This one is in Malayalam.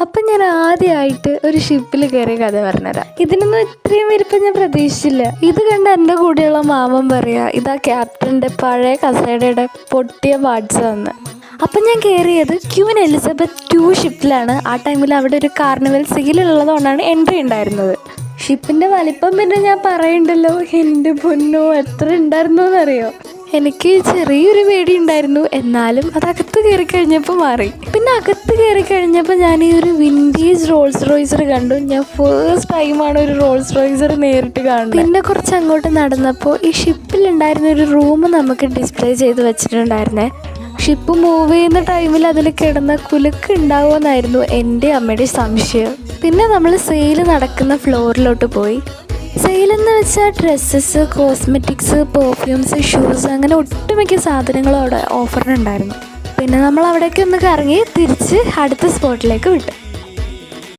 അപ്പം ഞാൻ ആദ്യമായിട്ട് ഒരു ഷിപ്പിൽ കയറിയ കഥ പറഞ്ഞുതരാം. ഇതിനൊന്നും ഇത്രയും വലിപ്പം ഞാൻ പ്രതീക്ഷിച്ചില്ല. ഇത് കണ്ട് എൻ്റെ കൂടെയുള്ള മാമൻ പറയാ ഇതാ ക്യാപ്റ്റൻ്റെ പഴയ കസേരയുടെ പൊട്ടിയ പാർട്സ് വന്ന്. അപ്പം ഞാൻ കയറിയത് ക്യൂൻ എലിസബത്ത് 2 ഷിപ്പിലാണ്. ആ ടൈമിൽ അവിടെ ഒരു കാർണിവൽ സീലുള്ളതുകൊണ്ടാണ് എൻട്രി ഉണ്ടായിരുന്നത്. ഷിപ്പിൻ്റെ വലിപ്പം പിന്നെ ഞാൻ പറയണ്ടല്ലോ, എൻ്റെ പൊന്നോ എത്ര ഉണ്ടായിരുന്നു എന്നറിയോ. എനിക്ക് ചെറിയൊരു പേടി ഉണ്ടായിരുന്നു, എന്നാലും അത് അകത്ത് കയറി കഴിഞ്ഞപ്പോൾ മാറി. പിന്നെ അകത്ത് കയറി കഴിഞ്ഞപ്പോൾ ഞാൻ ഈ ഒരു വിൻറ്റേജ് റോൾസ് റോയ്സർ കണ്ടു. ഞാൻ ഫസ്റ്റ് ടൈമാണ് ഒരു റോൾസ് റോയ്സർ നേരിട്ട് കാണുന്നത്. പിന്നെ കുറച്ച് അങ്ങോട്ട് നടന്നപ്പോൾ ഈ ഷിപ്പിലുണ്ടായിരുന്ന ഒരു റൂം നമുക്ക് ഡിസ്പ്ലേ ചെയ്ത് വെച്ചിട്ടുണ്ടായിരുന്നേ. ഷിപ്പ് മൂവ് ചെയ്യുന്ന ടൈമിൽ അതിൽ കിടന്ന കുലുക്ക് ഉണ്ടാവുമെന്നായിരുന്നു എൻ്റെ അമ്മയുടെ സംശയം. പിന്നെ നമ്മൾ സെയിൽ നടക്കുന്ന ഫ്ലോറിലോട്ട് പോയി. സെയിലെന്ന് വെച്ചാൽ ഡ്രസ്സസ്, കോസ്മെറ്റിക്സ്, പെർഫ്യൂംസ്, ഷൂസ് അങ്ങനെ ഒട്ടുമിക്ക സാധനങ്ങളും അവിടെ ഓഫറിനുണ്ടായിരുന്നു. പിന്നെ നമ്മൾ അവിടേക്ക് ഒന്ന് കറങ്ങി തിരിച്ച് അടുത്ത സ്പോട്ടിലേക്ക് വിട്ടു.